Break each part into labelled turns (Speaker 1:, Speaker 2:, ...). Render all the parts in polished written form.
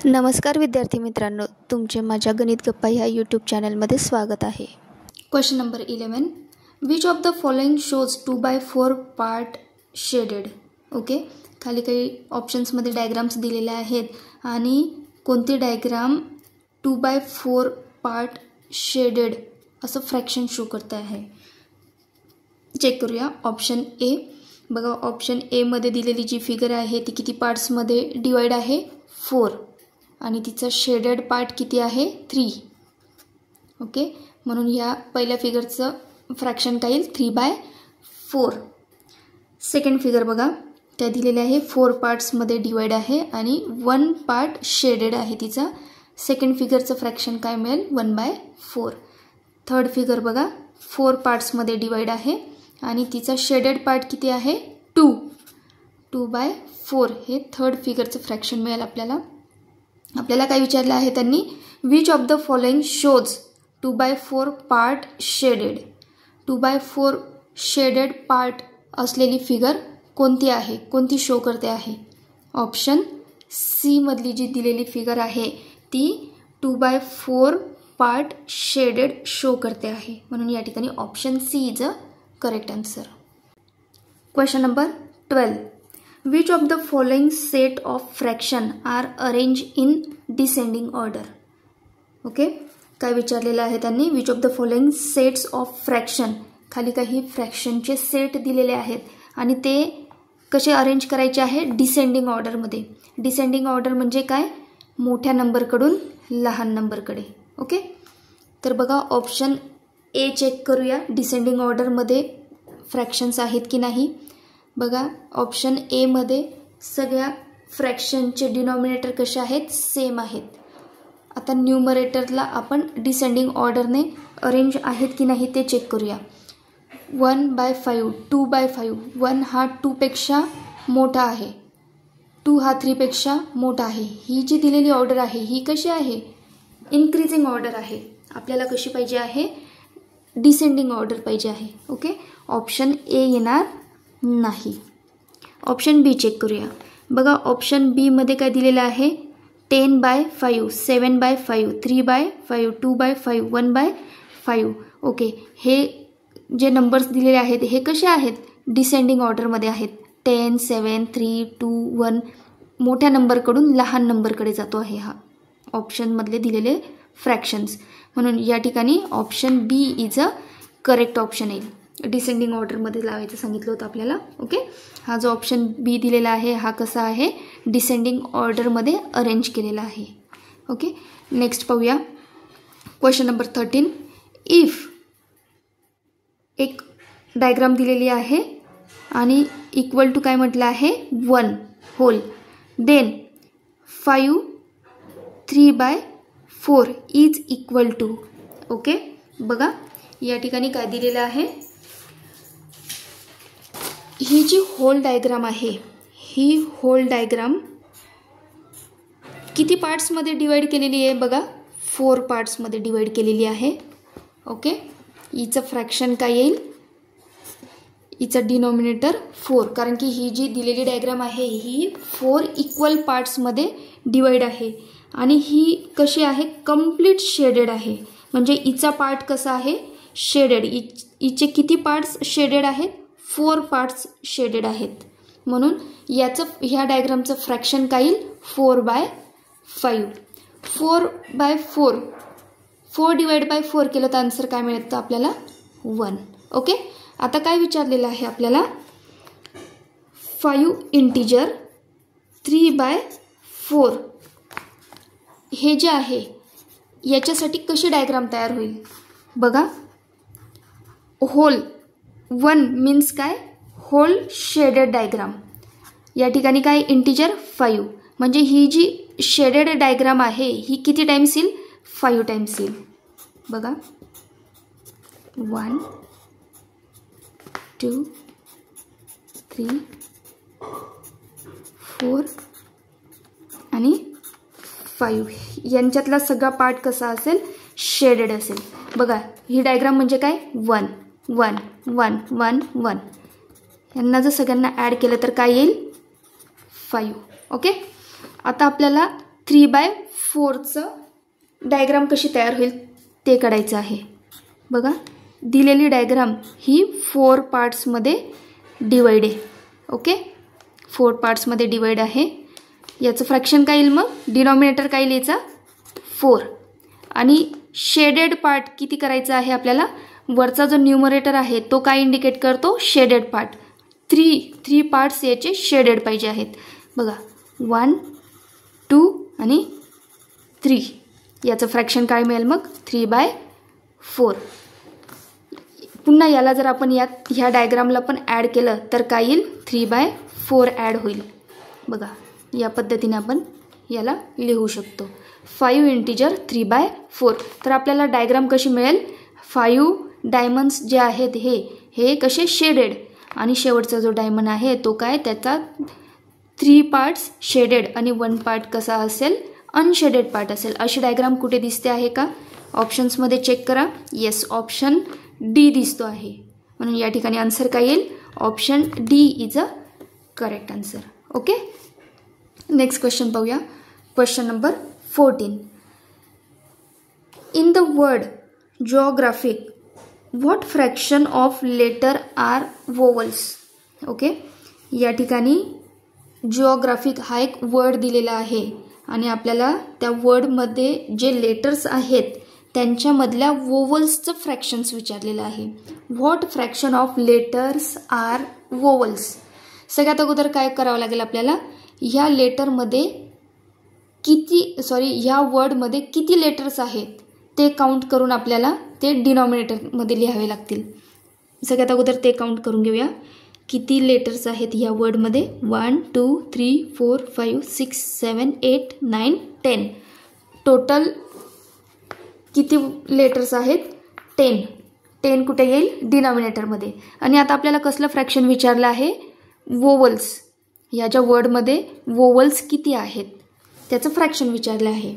Speaker 1: नमस्कार विद्यार्थी मित्रांनो, तुमचे माझ्या गणित गप्पा ह्या यूट्यूब चॅनलमध्ये स्वागत आहे. Question number 11. Which of the following shows 2x4 part shaded. Okay, खाली काही ऑप्शन्समध्ये डायग्राम्स दिलेले आहेत आणि कोणते डायग्राम 2x4 पार्ट शेडेड असं फ्रॅक्शन शो करत आहे. चेक करूया. ऑप्शन ए बघा, ऑप्शन ए मध्ये दिलेली जी फिगर आहे ती किती पार्ट्समध्ये डिवाइड आहे? 4 आणि तिचा शेडेड पार्ट किती आहे? 3. ओके, म्हणून या पहिल्या फिगरचं फ्रॅक्शन काय येईल? 3/4. सेकंड फिगर बघा, त्या दिलेल्या आहे 4 पार्ट्समध्ये डिवाइड आहे आणि 1 पार्ट शेडेड आहे तिचा. सेकंड फिगरचं फ्रॅक्शन काय मिळेल? 1/4. थर्ड फिगर बघा, 4 पार्ट्समध्ये डिवाइड आहे आणि तिचा शेडेड पार्ट किती आहे? 2. 2/4 हे थर्ड फिगरचं फ्रॅक्शन मिळेल आपल्याला. आपल्याला काय विचारलं आहे त्यांनी? Which of the following shows 2x4 part shaded. 2x4 shaded part असलेली फिगर कोणती आहे? कोणती शो करते आहे? ऑप्शन सी मधली जी दिलेली फिगर आहे ती 2x4 पार्ट शेडेड शो करते आहे. म्हणून या ठिकाणी option C is a correct answer. Question number 12. Which of the following set of fraction are arranged in descending order? Okay, काय विचारलेलं आहे त्यांनी? Which of the following sets of fraction. खाली काही फ्रॅक्शनचे सेट दिलेले आहेत आणि ते कसे अरेंज करायचे आहे? डिसेंडिंग ऑर्डरमध्ये. डिसेंडिंग ऑर्डर म्हणजे काय? मोठ्या नंबरकडून लहान नंबरकडे. ओके, तर बघा ऑप्शन ए चेक करूया. डिसेंडिंग ऑर्डरमध्ये फ्रॅक्शन्स आहेत की नाही. बघा ऑप्शन ए मध्ये सगळ्या फ्रॅक्शनचे डिनॉमिनेटर कसे आहेत? सेम आहेत. आता न्यूमरेटरला आपण डिसेंडिंग ऑर्डरने अरेंज आहेत की नाही ते चेक करूया. 1/5, 2/5. 1 हा 2 पेक्षा मोठा आहे, 2 हा 3 पेक्षा मोठा आहे. ही जी दिलेली ऑर्डर आहे ही कशी आहे? इन्क्रीजिंग ऑर्डर आहे. आपल्याला कशी पाहिजे आहे? डिसेंडिंग ऑर्डर पाहिजे आहे. ओके, ऑप्शन ए येणार नाही. ऑप्शन बी चेक करूया. बघा ऑप्शन बी मध्ये काय दिलेलं आहे? 10/5, 7/5, 3/5, 2/5, 1/5. ओके, हे जे नंबर्स दिलेले आहेत हे कसे आहेत? डिसेंडिंग ऑर्डरमध्ये आहेत. 10, 7, 3, 2, 1 मोठ्या नंबरकडून लहान नंबरकडे जातो आहे हा ऑप्शनमधले दिलेले फ्रॅक्शन्स. म्हणून या ठिकाणी option B is a correct option येईल. डिसेंडिंग ऑर्डरमध्ये लावायचं सांगितलं होतं आपल्याला. ओके, हा जो ऑप्शन बी दिलेला आहे हा कसा आहे? डिसेंडिंग ऑर्डरमध्ये अरेंज केलेला आहे. ओके, नेक्स्ट पाहूया. Question number 13. इफ एक डायग्राम दिलेली आहे आणि इक्वल टू काय म्हटलं आहे? 1 whole, then 5 3/4 is equal to. Okay, बघा या ठिकाणी काय दिलेलं आहे? ही जी होल डायग्राम आहे ही होल डायग्राम किती पार्ट्समध्ये डिवाइड केलेली आहे? बघा 4 पार्ट्समध्ये डिवाइड केलेली आहे. ओके, हिचं फ्रॅक्शन काय येईल? हिचं डिनॉमिनेटर 4, कारण की ही जी दिलेली डायग्राम आहे ही 4 इक्वल पार्ट्समध्ये डिवाइड आहे आणि ही कशी आहे? कंप्लीट शेडेड आहे. म्हणजे हिचा पार्ट कसा आहे? शेडेड. हिचे किती पार्ट्स शेडेड आहेत? 4 पार्ट्स शेडेड आहेत. म्हणून याचं ह्या डायग्रामचं फ्रॅक्शन काय येईल? 4/5. 4/4 4 डिवाइड बाय 4 केलं तर आन्सर काय मिळतं आपल्याला? 1. ओके, आता काय विचारलेलं आहे आपल्याला? 5 इंटिजर 3/4 हे जे आहे याच्यासाठी कशी डायग्राम तयार होईल? बघा होल 1 मीन्स काय? Whole shaded diagram. या ठिकाणी काय? इंटिजर 5. म्हणजे ही जी शेडेड डायग्राम आहे ही किती टाइम्स येईल? 5 टाइम्स येईल. बघा 1 2 3 4 आणि 5. यांच्यातला सगळा पार्ट कसा असेल? शेडेड असेल. बघा ही डायग्राम म्हणजे काय? 1 1 1 1 1. यांना जर सगळ्यांना ॲड केलं तर काय येईल? 5. ओके, आता आपल्याला 3/4चं डायग्राम कशी तयार होईल ते काढायचं आहे. बघा, दिलेली डायग्राम ही 4 पार्ट्समध्ये डिवाइड आहे. ओके, 4 पार्ट्समध्ये डिवाइड आहे. याचं फ्रॅक्शन काय येईल, मग डिनॉमिनेटर काय येईल याचा 4. आणि शेडेड पार्ट किती करायचा आहे आपल्याला, वरचा जो न्यूमरेटर आहे तो काय इंडिकेट करतो, शेडेड पार्ट. 3 पार्ट्स याचे शेडेड पाहिजे आहेत. बघा, 1, 2 आणि 3. याचं फ्रॅक्शन काय मिळेल मग 3/4. पुन्हा याला जर आपण ह्या डायग्रामला पण ॲड केलं तर काय येईल, 3/4 ॲड होईल. बघा, या पद्धतीने आपण याला लिहू शकतो. 5 इंटिजर 3/4. तर आपल्याला डायग्राम कशी मिळेल, 5 डायमंड्स जे आहेत हे कसे शेडेड, आणि शेवटचा जो डायमंड आहे तो काय, त्याचा 3 पार्ट्स शेडेड आणि 1 पार्ट कसा असेल, अनशेडेड पार्ट असेल. अशी डायग्राम कुठे दिसते आहे का, ऑप्शन्समध्ये चेक करा. येस, ऑप्शन डी दिसतो आहे. म्हणून या ठिकाणी आन्सर काय येईल, option D is a correct answer. Okay, next question पाहूया. Question number 14. In the word geographic what fraction of letter are vowels. Okay, या ठिकाणी जिओग्राफिक हा एक वर्ड दिलेला आहे आणि आपल्याला त्या वर्डमध्ये जे लेटर्स आहेत त्यांच्यामधल्या वोवल्सचं फ्रॅक्शन्स विचारलेलं आहे. What fraction of letters are vowels. सगळ्यात अगोदर काय करावं लागेल आपल्याला, ह्या लेटरमध्ये ह्या वर्डमध्ये किती लेटर्स आहेत ते काउंट करून आपल्याला ते डिनॉमिनेटरमध्ये लिहावे लागतील. सगळ्यात अगोदर ते काउंट करून घेऊया. किती लेटर्स आहेत ह्या वर्डमध्ये, 1, 2, 3, 4, 5, 6, 7, 8, 9, 10. टोटल किती लेटर्स आहेत, 10. 10 कुठे येईल, डिनॉमिनेटरमध्ये. आणि आता आपल्याला कसलं फ्रॅक्शन विचारलं आहे, वोवल्स. ह्या ज्या वर्डमध्ये वोवल्स किती आहेत त्याचं फ्रॅक्शन विचारलं आहे.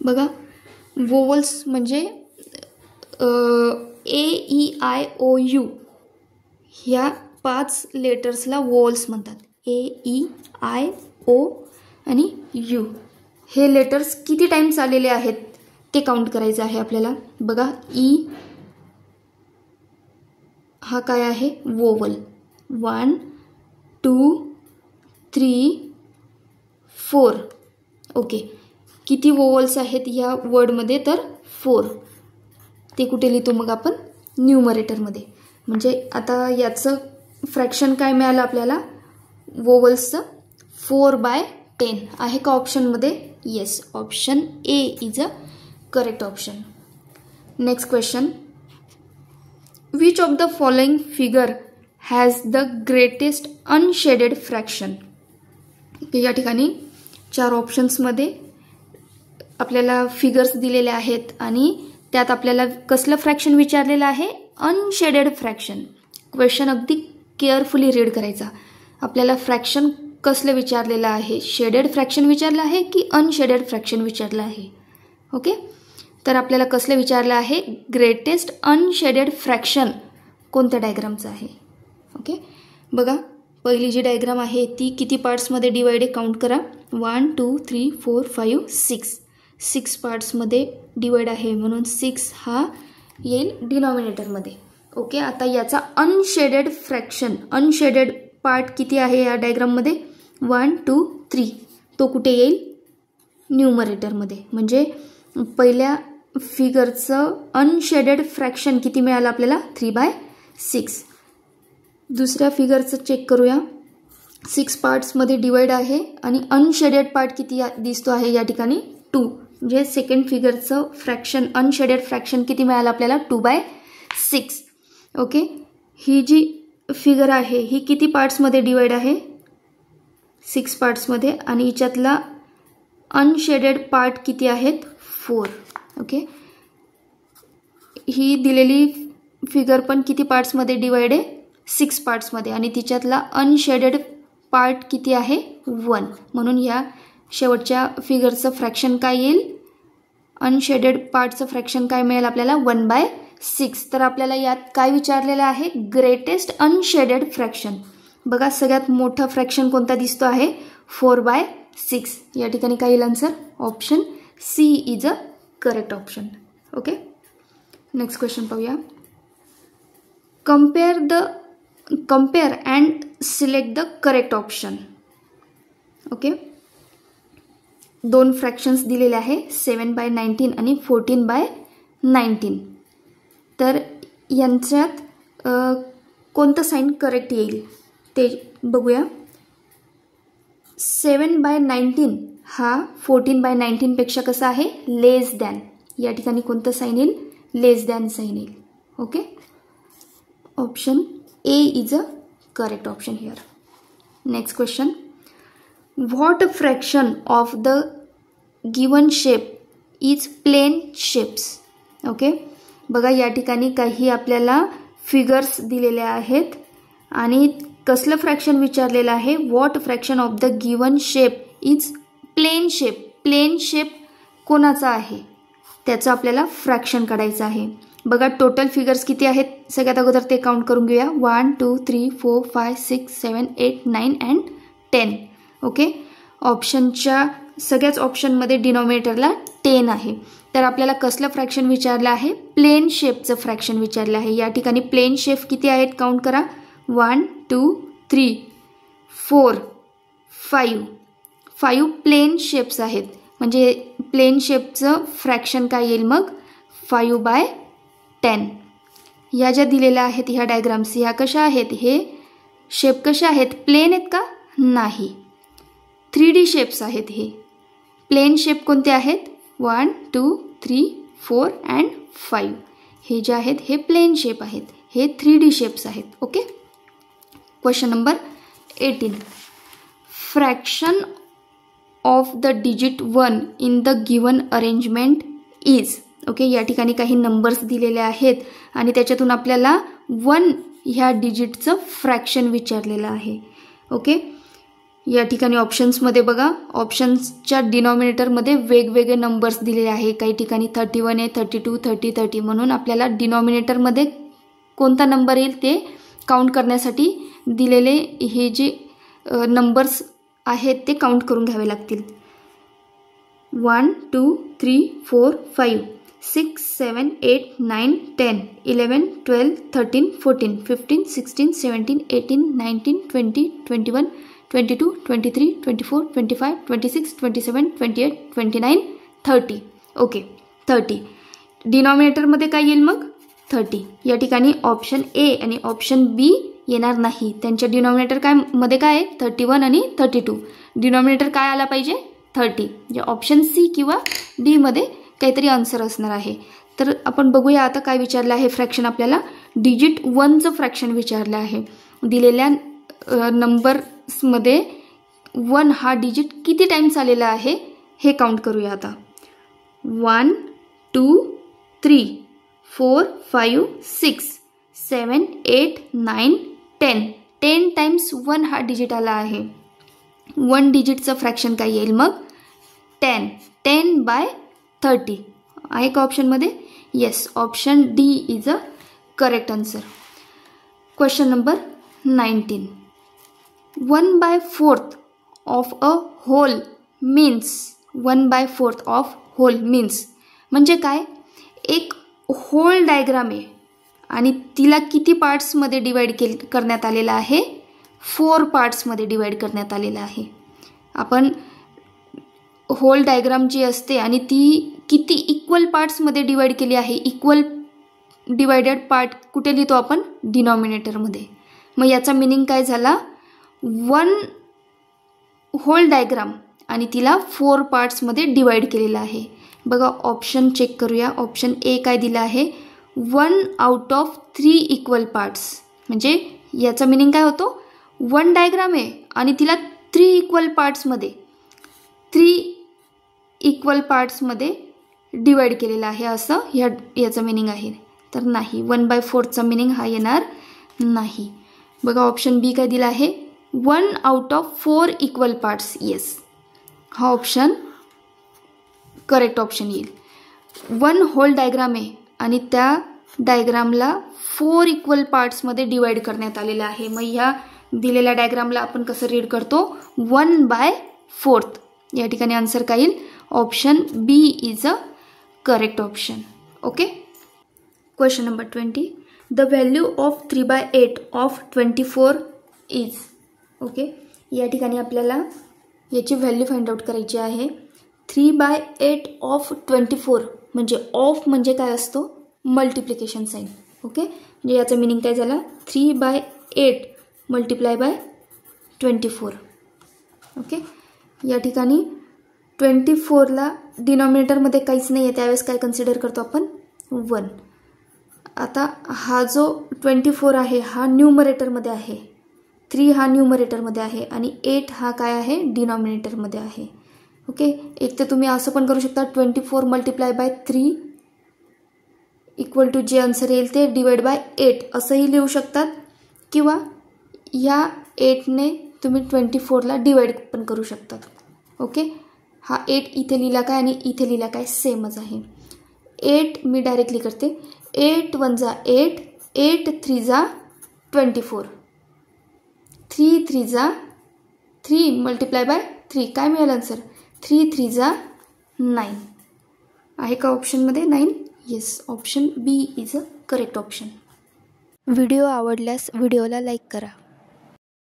Speaker 1: बघा, वोवल्स म्हणजे AEIOU ह्या 5 लेटर्सला वोवल्स म्हणतात. AEIO आणि U हे लेटर्स किती टाइम्स आलेले आहेत ते काउंट करायचं आहे आपल्याला. बघा, E हा काय आहे, वोवल. 1, 2, 3, 4. ओके, किती वोवल्स आहेत ह्या वर्डमध्ये, तर 4. ते कुठे लिहितो मग आपण, न्यूमरेटरमध्ये. म्हणजे आता याचं फ्रॅक्शन काय मिळालं आपल्याला, वोवल्सचं 4/10 आहे का ऑप्शनमध्ये. Yes, option A is a correct option. Next question. Which of the following figure has the greatest unshielded fraction. या ठिकाणी 4 ऑप्शन्समध्ये आपल्याला फिगर्स दिलेले आहेत आणि त्यात आपल्याला कसलं फ्रॅक्शन विचारलेलं आहे, अनशेडेड फ्रॅक्शन. क्वेश्चन अगदी केअरफुली रीड करायचा. आपल्याला फ्रॅक्शन कसलं विचारलेलं आहे, शेडेड फ्रॅक्शन विचारलं आहे की अनशेडेड फ्रॅक्शन विचारलं आहे. ओके, तर आपल्याला कसलं विचारलं आहे, ग्रेटेस्ट अनशेडेड फ्रॅक्शन कोणत्या डायग्रामचं आहे. ओके, बघा, पहिली जी डायग्राम आहे ती किती पार्ट्समध्ये डिवाइड आहे, काउंट करा. 1, 2, 3, 4, 5, 6 पार्ट्समध्ये डिवाइड आहे, म्हणून 6 हा येईल डिनॉमिनेटरमध्ये. ओके, आता याचा अनशेडेड फ्रॅक्शन, अनशेडेड पार्ट किती आहे या डायग्राममध्ये, 1, 2, 3. तो कुठे येईल, न्यूमरेटरमध्ये. म्हणजे पहिल्या फिगरचं अनशेडेड फ्रॅक्शन किती मिळालं आपल्याला, 3/6. दुसऱ्या फिगरचं चेक करूया. 6 पार्ट्समध्ये डिवाइड आहे आणि अनशेडेड पार्ट किती दिसतो आहे या ठिकाणी, 2. म्हणजे सेकंड फिगरचं फ्रॅक्शन, अनशेडेड फ्रॅक्शन किती मिळालं आपल्याला, 2/6. ओके, ही जी फिगर आहे ही किती पार्ट्समध्ये डिवाइड आहे, 6 पार्ट्समध्ये, आणि हिच्यातला अनशेडेड पार्ट किती आहेत, 4. ओके, ही दिलेली फिगर पण किती पार्ट्समध्ये डिवाइड आहे, 6 पार्ट्समध्ये, आणि तिच्यातला अनशेडेड पार्ट किती आहे, 1. म्हणून ह्या शेवटच्या फिगरचं फ्रॅक्शन काय येईल, अनशेडेड पार्टचं फ्रॅक्शन काय मिळेल आपल्याला, 1/6. तर आपल्याला यात काय विचारलेलं आहे, ग्रेटेस्ट अनशेडेड फ्रॅक्शन. बघा, सगळ्यात मोठा फ्रॅक्शन कोणता दिसतो आहे, 4/6. 6. या ठिकाणी काय येईल answer? Option C is a correct option. Okay, next question पाहूया. Compare and select the correct option. Okay, 2 fractions दिलेले आहे 7/19 आणि 14/19. तर यांच्यात कोणतं साइन करेक्ट येईल ते बघूया. 7/19 हा 14/19 पेक्षा कसा आहे? Less than. या ठिकाणी कोणतं साइन येईल? लेस दॅन साइन येईल. Okay, option A is a correct option here. Next question. What fraction of the given shape is plain shapes. Okay, बघा या ठिकाणी काही आपल्याला फिगर्स दिलेले आहेत आणि कसलं फ्रॅक्शन विचारलेलं आहे? What fraction of the given shape is plain shape. Plain shape कोणाचा आहे त्याचं आपल्याला फ्रॅक्शन काढायचं आहे. बघा टोटल फिगर्स किती आहेत? सगळ्यात अगोदर ते काउंट करून घेऊया. 1 2 3 4 5 6 7 8 9 अँड 10. ओके, ऑप्शनच्या सगळ्याच ऑप्शनमध्ये डिनॉमिनेटरला 10 आहे. तर आपल्याला कसलं फ्रॅक्शन विचारलं आहे? प्लेन शेपचं फ्रॅक्शन विचारलं आहे. या ठिकाणी प्लेन शेप किती आहेत काउंट करा. 1 2 3 4 5 प्लेन शेप्स आहेत. म्हणजे प्लेन शेपचं फ्रॅक्शन काय येईल मग? 5/10. ह्या ज्या दिलेल्या आहेत ह्या डायग्राम्स ह्या कशा आहेत? हे शेप कशा आहेत? प्लेन आहेत का? नाही, 3D शेप्स आहेत. हे प्लेन शेप कोणते आहेत? 1 2 3 4 अँड 5. हे जे आहेत हे प्लेन शेप आहेत. हे 3D शेप्स आहेत. Okay, question number 18. Fraction of the digit 1 in the given arrangement is. Okay, या ठिकाणी काही नंबर्स दिलेले आहेत आणि त्याच्यातून आपल्याला 1 ह्या डिजिटचं फ्रॅक्शन विचारलेलं आहे. ओके, या ठिकाणी ऑप्शन्समध्ये बघा, ऑप्शन्सच्या डिनॉमिनेटरमध्ये वेगवेगळे नंबर्स दिलेले आहे. काही ठिकाणी 31 आहे, 32 30 30. म्हणून आपल्याला डिनॉमिनेटरमध्ये कोणता नंबर येईल ते काउंट करण्यासाठी दिलेले हे जे नंबर्स आहेत ते काउंट करून घ्यावे लागतील. 1 2 3 4 5 6 7 8 9 10 11 12 13 14 15 16 17 18 19 20 21 22 23 24 25 26 27 28 29 30. ओके, 30. डिनॉमिनेटरमध्ये काय येईल मग? 30. या ठिकाणी ऑप्शन ए आणि ऑप्शन बी येणार नाही. त्यांच्या डिनॉमिनेटर काय मध्ये काय आहे? 31 आणि 32. डिनॉमिनेटर काय आला पाहिजे? 30. जे ऑप्शन सी किंवा डी मध्ये काहीतरी आन्सर असणार आहे. तर आपण बघूया आता काय विचारलं आहे फ्रॅक्शन. आपल्याला डिजिट 1चं फ्रॅक्शन विचारलं आहे. दिलेल्या नंबर्समध्ये 1 हा डिजिट किती टाइम्स आलेला आहे हे काउंट करूया आता. 1 2 3 4 5 6 7 8 9 10. 10 टाइम्स 1 हा डिजिट आला आहे. 1 डिजिटचं फ्रॅक्शन काय येईल मग? 10. 10/30 आहे का ऑप्शनमध्ये? Yes, option D is a correct answer. Question number 19. 1/4 of a whole means. 1/4 of whole means म्हणजे काय? एक होल डायग्राम आहे आणि तिला किती पार्ट्समध्ये डिवाइड करण्यात आलेला आहे? 4 पार्ट्समध्ये डिवाइड करण्यात आलेला आहे. आपण होल डायग्राम जी असते आणि ती किती इक्वल पार्ट्समध्ये डिवाइड केली आहे? इक्वल डिवायडेड पार्ट कुठे लिहितो आपण? डिनॉमिनेटरमध्ये. मग याचा मिनिंग काय झाला? 1 होल डायग्राम आणि तिला 4 पार्ट्समध्ये डिवाइड केलेला आहे. बघा ऑप्शन चेक करूया. ऑप्शन ए काय दिलं आहे? 1 आउट ऑफ 3 इक्वल पार्ट्स. म्हणजे याचा मिनिंग काय होतो? 1 डायग्राम आहे आणि तिला 3 इक्वल पार्ट्समध्ये डिवाइड केलेलं आहे असं याचं मिनिंग आहे. तर नाही, 1/4चा मिनिंग हा येणार नाही. बघा ऑप्शन बी काय दिला आहे? 1 out of 4 equal parts. Yes, हा ऑप्शन करेक्ट ऑप्शन येईल. 1 होल डायग्राम आहे आणि त्या डायग्रामला 4 इक्वल पार्ट्समध्ये डिवाइड करण्यात आलेलं आहे. मग ह्या दिलेल्या डायग्रामला आपण कसं रीड करतो? 1/4. या ठिकाणी आन्सर काय येईल? Option B is a correct option. Okay. Question number 20. The value of 3/8 of 24 is. Okay. या ठिकाणी आपल्याला याची व्हॅल्यू फाइंड आउट करायची आहे. 3/8 ऑफ 24 म्हणजे ऑफ म्हणजे काय असतो? Multiplication sign. ओके. म्हणजे याचं मिनिंग काय झालं? 3/8 मल्टिप्लाय बाय 24. ओके. या ठिकाणी 24ला डिनॉमिनेटरमध्ये काहीच नाही आहे, त्यावेळेस काय कन्सिडर करतो आपण? 1. आता हा जो 24 आहे हा न्यूमरेटरमध्ये आहे, 3 हा न्यूमरेटरमध्ये आहे आणि 8 हा काय आहे? डिनॉमिनेटरमध्ये आहे. ओके. एक तर तुम्ही असं पण करू शकता 24 मल्टिप्लाय बाय 3 इक्वल टू जे आन्सर येईल ते डिवाइड बाय 8 असंही लिहू शकतात, किंवा या 8ने तुम्ही 24ला डिवाइड पण करू शकतात. ओके. हा 8 इथे लिहिला काय आणि इथे लिहिला काय? सेमच आहे. 8 मी डायरेक्टली करते. 8 1 जा 8, 8 3 जा 24, 3 3 जा 3 मल्टिप्लाय बाय 3 काय मिळेल आन्सर? 3 3 जा 9. आहे का ऑप्शनमध्ये 9? Yes, option B is a correct option. Video आवडल्यास व्हिडिओला लाईक करा.